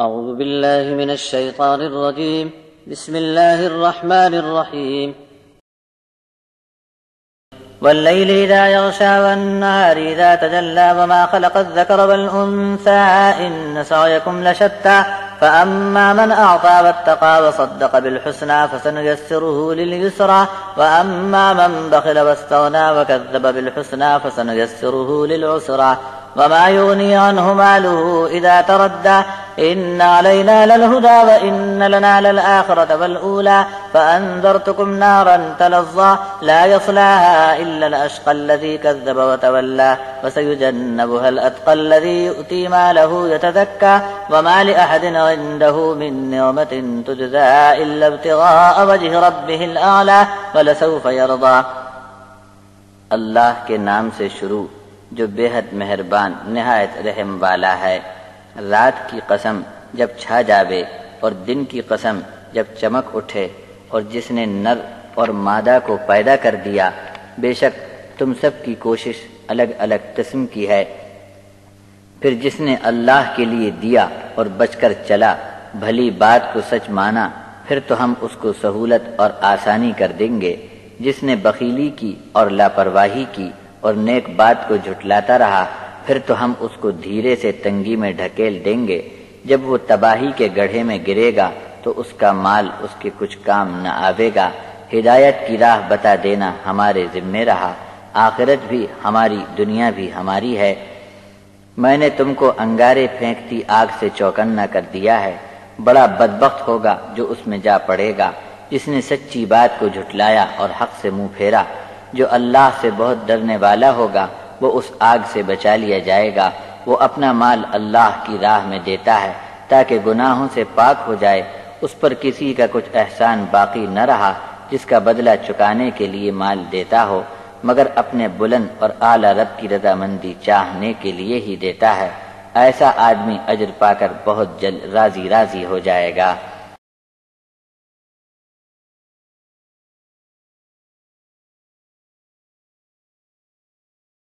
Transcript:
أعوذ بالله من الشيطان الرجيم. بسم الله الرحمن الرحيم. والليل إذا يغشى والنهار إذا تجلى وما خلق الذكر والأنثى إن سعيكم لشتى فأما من أعطى واتقى وصدق بالحسنى فسنيسره لليسرى وأما من بخل واستغنى وكذب بالحسنى فسنيسره للعسرى وما يغني عنه ماله إذا تردى إن علينا للهدى وإن لنا للآخرة والأولى فأنذرتكم نارا تلظى لا يصلاها إلا الأشقى الذي كذب وتولى وسيجنبها الأتقى الذي يؤتي ماله يتزكى وما لأحد عنده من نعمة تجزى إلا ابتغاء وجه ربه الأعلى ولسوف يرضى. اللہ کے نام سے شروع جو بے حد مہربان نہایت رحم والا ہے. رات کی قسم جب چھا جاوے اور دن کی قسم جب چمک اٹھے، اور جس نے نر اور مادہ کو پیدا کر دیا. بے شک تم سب کی کوشش الگ الگ قسم کی ہے. پھر جس نے اللہ کے لیے دیا اور بچ کر چلا، بھلی بات کو سچ مانا، پھر تو ہم اس کو سہولت اور آسانی کر دیں گے. جس نے بخیلی کی اور لاپرواہی کی اور نیک بات کو جھٹلاتا رہا، پھر تو ہم اس کو دھیرے سے تنگی میں ڈھکیل دیں گے. جب وہ تباہی کے گڑھے میں گرے گا تو اس کا مال اس کے کچھ کام نہ آوے گا. ہدایت کی راہ بتا دینا ہمارے ذمے رہا. آخرت بھی ہماری، دنیا بھی ہماری ہے. میں نے تم کو انگارے پھینکتی آگ سے چوکنا کر دیا ہے. بڑا بدبخت ہوگا جو اس میں جا پڑے گا، جس نے سچی بات کو جھٹلایا اور حق سے منہ پھیرا. جو اللہ سے بہت ڈرنے والا ہوگا وہ اس آگ سے بچا لیا جائے گا. وہ اپنا مال اللہ کی راہ میں دیتا ہے تاکہ گناہوں سے پاک ہو جائے. اس پر کسی کا کچھ احسان باقی نہ رہا جس کا بدلہ چکانے کے لیے مال دیتا ہو، مگر اپنے بلند اور اعلیٰ رب کی رضامندی چاہنے کے لیے ہی دیتا ہے. ایسا آدمی اجر پا کر بہت جلد راضی ہو جائے گا.